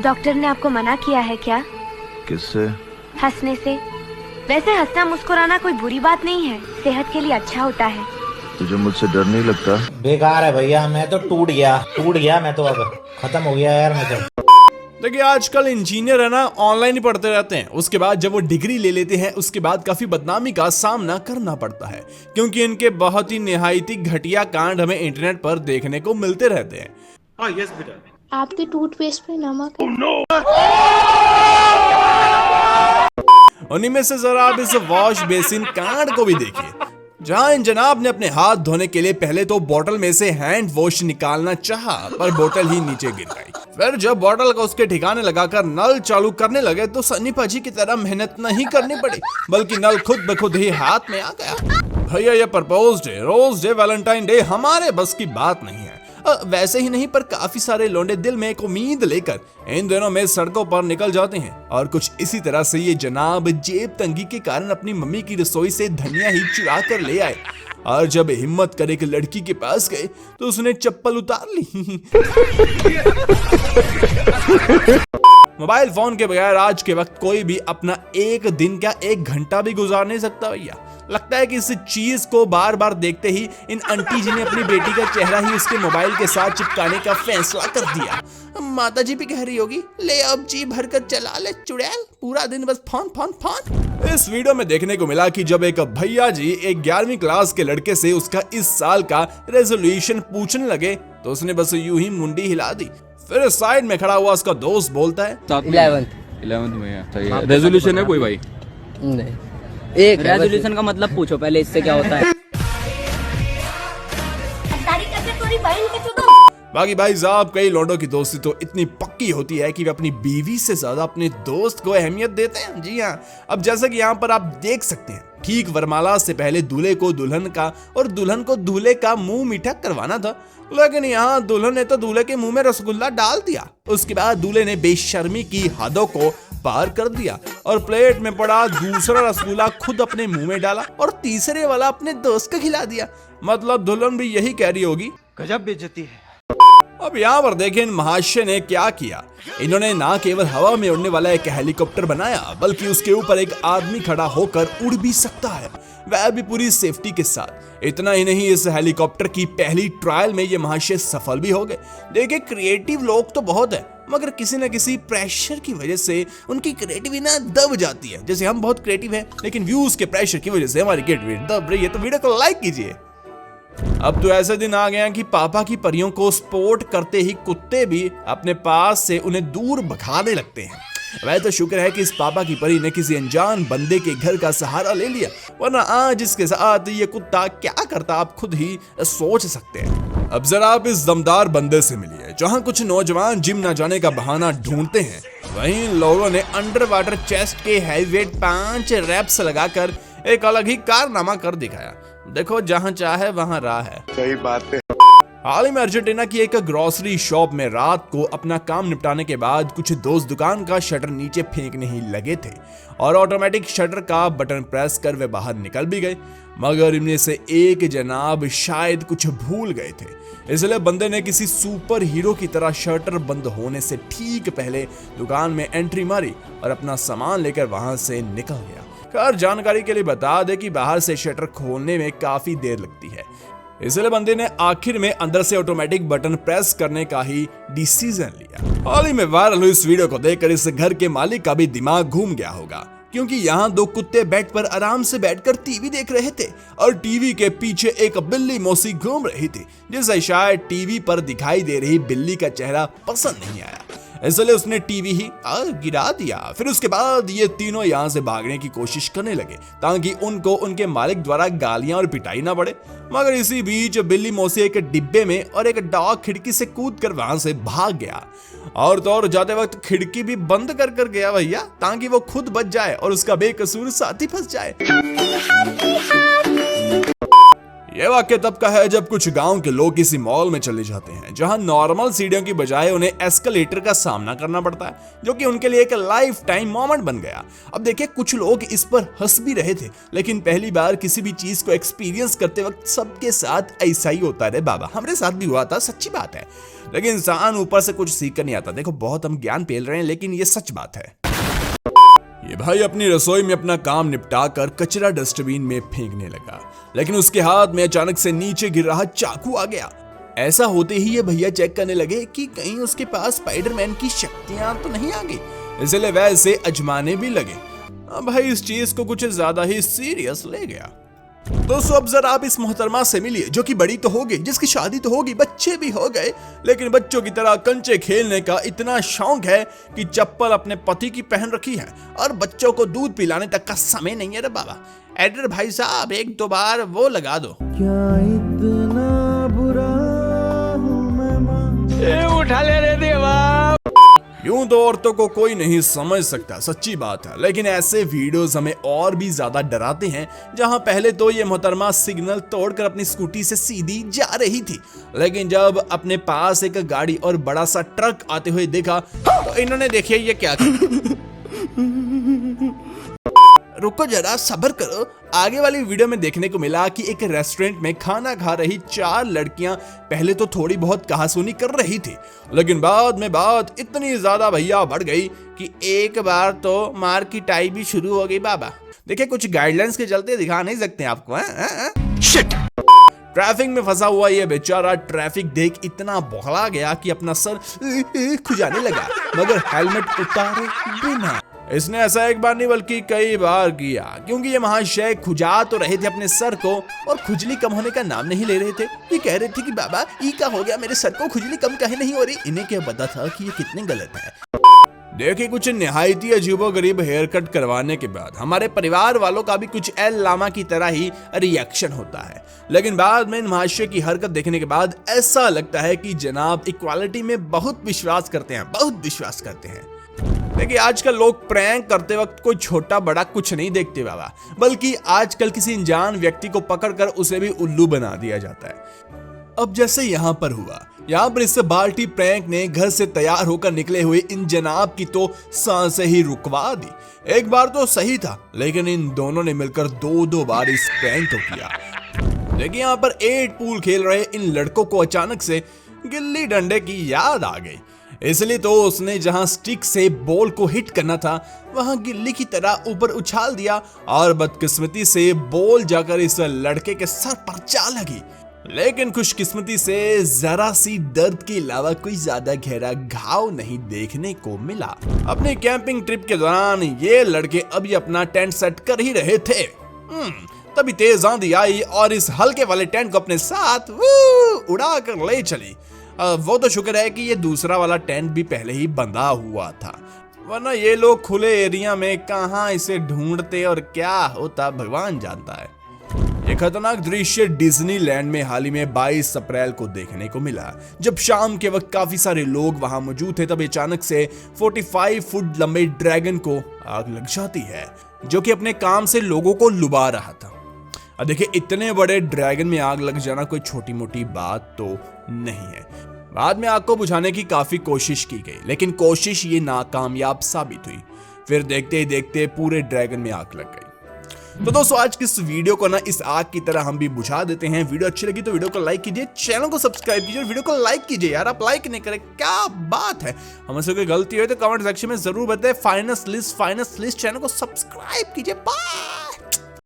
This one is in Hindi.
डॉक्टर ने आपको मना किया है क्या? किससे? हंसने से। वैसे हंसना मुस्कुराना कोई बुरी बात नहीं है, सेहत के लिए अच्छा होता है। तुझे मुझसे डर नहीं लगता? बेकार है भैया, मैं तो टूट गया मैं तो, अब खत्म हो गया यार मैं तो। देखिए आजकल इंजीनियर है ना ऑनलाइन ही पढ़ते रहते हैं, उसके बाद जब वो डिग्री ले लेते हैं उसके बाद काफी बदनामी का सामना करना पड़ता है, क्योंकि इनके बहुत ही निहायती घटिया कांड हमें इंटरनेट पर देखने को मिलते रहते हैं। हाँ यस बेटा। आपके टूथपेस्ट पे नमक है। उन्हीं में से जरा आप इस वॉश बेसिन कांड को भी देखिए, जहां इन जनाब ने अपने हाथ धोने के लिए पहले तो बोतल में से हैंड वॉश निकालना चाहा, पर बोतल ही नीचे गिर गई। फिर जब बोतल को उसके ठिकाने लगाकर नल चालू करने लगे तो सन्नी पाजी की तरह मेहनत नहीं करनी पड़ी, बल्कि नल खुद ब खुद ही हाथ में आ गया। भैया ये propose day, rose day, Valentine day हमारे बस की बात नहीं है। वैसे ही नहीं, पर काफी सारे लौंडे दिल में एक उम्मीद लेकर इन दिनों में सड़कों पर निकल जाते हैं, और कुछ इसी तरह से ये जनाब जेब तंगी के कारण अपनी मम्मी की रसोई से धनिया ही चुरा कर ले आए, और जब हिम्मत कर एक लड़की के पास गए तो उसने चप्पल उतार ली। मोबाइल फोन के बगैर आज के वक्त कोई भी अपना एक दिन का 1 घंटा भी गुजार नहीं सकता भैया। लगता है कि इस चीज को बार बार देखते ही इन आंटी जी ने अपनी बेटी का चेहरा ही उसके मोबाइल के साथ चिपकाने का फैसला कर दिया। माता जी भी कह रही होगी, ले अब जी भर कर चला ले चुड़ैल, पूरा दिन बस फोन फोन फोन। इस वीडियो में देखने को मिला कि जब एक भैया जी एक 11वीं क्लास के लड़के से उसका इस साल का रेजोल्यूशन पूछने लगे तो उसने बस यूं ही मुंडी हिला दी। फिर साइड में खड़ा हुआ उसका दोस्त बोलता है, 11th में सही है। रेजोल्यूशन है कोई भाई? नहीं, एक रेजोल्यूशन का मतलब पूछो पहले, इससे क्या होता है? बाकी भाई साहब कई लौंडों की दोस्ती तो इतनी पक्की होती है कि वे अपनी बीवी से ज्यादा अपने दोस्त को अहमियत देते हैं। जी हाँ, अब जैसा कि यहाँ पर आप देख सकते हैं, ठीक वरमाला से पहले दूल्हे को दुल्हन का और दुल्हन को दूल्हे का मुंह मीठा करवाना था, लेकिन यहाँ दुल्हन ने तो दूल्हे के मुंह में रसगुल्ला डाल दिया। उसके बाद दूल्हे ने बेशर्मी की हदों को पार कर दिया और प्लेट में पड़ा दूसरा रसगुल्ला खुद अपने मुंह में डाला और तीसरे वाला अपने दोस्त को खिला दिया। मतलब दुल्हन भी यही कह रही होगी, गजब बेइज्जती है। अब यहाँ पर देखें इन महाशय ने क्या किया। इन्होंने ना केवल हवा में उड़ने वाला एक हेलीकॉप्टर बनाया, बल्कि उसके ऊपर एक आदमी खड़ा होकर उड़ भी सकता है, वह भी पूरी सेफ्टी के साथ। इतना ही नहीं, इस हेलीकॉप्टर की पहली ट्रायल में ये महाशय सफल भी हो गए। देखिए क्रिएटिव लोग तो बहुत है, मगर किसी न किसी प्रेशर की वजह से उनकी क्रिएटिविटी ना दब जाती है। जैसे हम बहुत क्रिएटिव हैं, लेकिन व्यूज के प्रेशर की वजह से हमारी क्रिएटिविटी दब रही है। तो वीडियो को लाइक कीजिए। अब तो ऐसे दिन आ गए हैं कि पापा की परियों को स्पोर्ट करते ही कुत्ते भी अपने पास से उन्हें दूर भगाने लगते हैं। वह तो शुक्र है कि इस पापा की परी ने किसी अनजान बंदे के घर का सहारा ले लिया, वरना आज इसके साथ ये कुत्ता क्या करता आप खुद ही सोच सकते हैं। अब जरा आप इस दमदार बंदे से मिलिए। जहां कुछ नौजवान जिम न जाने का बहाना ढूंढते हैं, वहीं लोगों ने अंडर वाटर चेस्ट के हैवी वेट 5 रेप्स लगाकर एक अलग ही कारनामा कर दिखाया। देखो जहां चाहे वहां राह है। सही बात है। हाल ही में अर्जेंटीना की एक ग्रोसरी शॉप में रात को अपना काम निपटाने के बाद कुछ दोस्त दुकान का शटर नीचे फेंकने ही लगे थे और ऑटोमेटिक शटर का बटन प्रेस कर वे बाहर निकल भी गए, मगर इनमें से एक जनाब शायद कुछ भूल गए थे। इसलिए बंदे ने किसी सुपर हीरो की तरह शटर बंद होने से ठीक पहले दुकान में एंट्री मारी और अपना सामान लेकर वहां से निकल गया। खैर जानकारी के लिए बता दे कि बाहर से शटर खोलने में काफी देर लगती है, इसलिए बंदे ने आखिर में अंदर से ऑटोमेटिक बटन प्रेस करने का ही डिसीजन लिया। हाल ही में वायरल हुई इस वीडियो को देखकर इस घर के मालिक का भी दिमाग घूम गया होगा, क्योंकि यहाँ 2 कुत्ते बेड पर आराम से बैठकर टीवी देख रहे थे और टीवी के पीछे एक बिल्ली मौसी घूम रही थी, जिसे शायद टीवी पर दिखाई दे रही बिल्ली का चेहरा पसंद नहीं आया, इसलिए उसने टीवी ही गिरा दिया। फिर उसके बाद ये तीनों यहाँ से भागने की कोशिश करने लगे ताकि उनको उनके मालिक द्वारा गालियां और पिटाई ना पड़े, मगर इसी बीच बिल्ली मौसी एक डिब्बे में और एक डॉग खिड़की से कूदकर वहां से भाग गया, और तो और जाते वक्त खिड़की भी बंद कर गया भैया, ताकि वो खुद बच जाए और उसका बेकसूर साथी फंस जाए। ये वाक्य तब का है जब कुछ गांव के लोग किसी मॉल में चले जाते हैं जहां नॉर्मल सीढ़ियों की बजाय उन्हें एस्केलेटर का सामना करना पड़ता है, जो कि उनके लिए एक लाइफ टाइम मोमेंट बन गया। अब देखिए, कुछ लोग इस पर हंस भी रहे थे, लेकिन पहली बार किसी भी चीज को एक्सपीरियंस करते वक्त सबके साथ ऐसा ही होता है। बाबा, हमारे साथ भी हुआ था, सच्ची बात है। लेकिन इंसान ऊपर से कुछ सीख कर नहीं आता। देखो, बहुत हम ज्ञान पेल रहे हैं, लेकिन ये सच बात है। ये भाई अपनी रसोई में अपना काम निपटा कर कचरा डस्टबिन में फेंकने लगा, लेकिन उसके हाथ में अचानक से नीचे गिर रहा चाकू आ गया। ऐसा होते ही ये भैया चेक करने लगे कि कहीं उसके पास स्पाइडरमैन की शक्तियां तो नहीं आ गई, इसलिए वैसे अजमाने भी लगे। अब भाई इस चीज को कुछ ज्यादा ही सीरियस ले गया। दोस्तों, अब जरा आप इस मोहतरमा से मिलिए जो कि बड़ी तो हो गई, जिसकी शादी तो होगी, बच्चे भी हो गए, लेकिन बच्चों की तरह कंचे खेलने का इतना शौक है कि चप्पल अपने पति की पहन रखी है और बच्चों को दूध पिलाने तक का समय नहीं है रे बाबा। एडिटर भाई साहब, एक दो बार वो लगा दो। क्या इतना बुरा हूं मैं, उठा ले रे देवा। यूं तो औरतों को कोई नहीं समझ सकता, सच्ची बात है, लेकिन ऐसे वीडियोस हमें और भी ज्यादा डराते हैं। जहां पहले तो ये मोहतरमा सिग्नल तोड़कर अपनी स्कूटी से सीधी जा रही थी, लेकिन जब अपने पास एक गाड़ी और बड़ा सा ट्रक आते हुए देखा तो इन्होंने देखिए ये क्या किया। रुको जरा, सब्र करो। आगे वाली वीडियो में देखने को मिला कि एक रेस्टोरेंट में खाना खा रही 4 लड़कियां पहले तो थोड़ी बहुत कहासुनी कर रही थी, लेकिन बाद में बात इतनी ज्यादा भैया बढ़ गई कि एक बार तो मार की टाई भी शुरू हो गई। बाबा देखिए, कुछ गाइडलाइंस के चलते दिखा नहीं सकते आपको। शिट! ट्रैफिक में फंसा हुआ ये बेचारा ट्रैफिक देख इतना बौखला गया कि अपना सर खुजाने लगा, मगर हेलमेट उतारे बिना। इसने ऐसा एक बार नहीं बल्कि कई बार किया, क्योंकि ये महाशय खुजा तो रहे थे अपने सर को और खुजली कम होने का नाम नहीं ले रहे थे। ये कह रहे थे कि बाबा ई का हो गया, मेरे सर को खुजली कम काहे नहीं हो रही। इन्हें क्या पता था कि ये कितने गलत है। देखिए, कुछ निहायती अजीबोगरीब हेयर कट करवाने के बाद हमारे परिवार वालों का भी कुछ एल लामा की तरह ही रिएक्शन होता है, लेकिन बाद में इन महाशय की हरकत देखने के बाद ऐसा लगता है कि जनाब इक्वालिटी में बहुत विश्वास करते हैं, बहुत विश्वास करते हैं। देखिए, आजकल लोग प्रैंक करते वक्त कोई छोटा बड़ा कुछ नहीं देखते बाबा, बल्कि आजकल किसी अनजान व्यक्ति को पकड़कर उसे भी उल्लू बना दिया जाता है। अब जैसे यहाँ पर हुआ, यहाँ पर इस बाल्टी प्रैंक ने घर से तैयार होकर निकले हुए इन जनाब की तो सांसें ही रुकवा दी। एक बार तो सही था, लेकिन इन दोनों ने मिलकर 2 बार इस प्रैंक को किया। देखिए, यहाँ पर 8 पूल खेल रहे इन लड़कों को अचानक से गिल्ली डंडे की याद आ गई, इसलिए तो उसने जहां स्टिक से बॉल को हिट करना था वहां गिल्ली की तरह ऊपर उछाल दिया और बदकिस्मती से बॉल जाकर इस लड़के के सर पर जा लगी। लेकिन खुशकिस्मती से जरा सी दर्द के अलावा कोई ज्यादा गहरा घाव नहीं देखने को मिला। अपनी कैंपिंग ट्रिप के दौरान ये लड़के अभी अपना टेंट सेट कर ही रहे थे, तभी तेज आंधी आई और इस हल्के वाले टेंट को अपने साथ उड़ा कर ले चली। वो तो शुक्र है कि ये दूसरा वाला टेंट भी पहले ही बंधा हुआ था, वरना ये लोग खुले एरिया में कहां इसे ढूंढते और क्या होता भगवान जानता है। ये खतरनाक दृश्य डिज्नीलैंड में हाल ही में 22 अप्रैल को देखने को मिला। जब शाम के वक्त काफी सारे लोग वहां मौजूद थे, तब अचानक से 45 फुट लंबे ड्रैगन को आग लग जाती है, जो कि अपने काम से लोगों को लुभा रहा था। अब देखिए, इतने बड़े ड्रैगन में आग लग जाना कोई छोटी मोटी बात तो नहीं है। बाद में आग को बुझाने की काफी कोशिश की गई, लेकिन कोशिश ये नाकामयाब साबित हुई। फिर देखते ही देखते पूरे ड्रैगन में आग लग गई। तो दोस्तों, आज की इस वीडियो को ना इस आग की तरह हम भी बुझा देते हैं। वीडियो अच्छी लगी तो वीडियो को लाइक कीजिए, चैनल को सब्सक्राइब कीजिए और वीडियो को लाइक कीजिए। यार, आप लाइक नहीं करें, क्या बात है। हमसे कोई गलती हो तो कमेंट सेक्शन में जरूर बताएं। फाइनेंस लिस्ट चैनल को सब्सक्राइब कीजिए। बाय।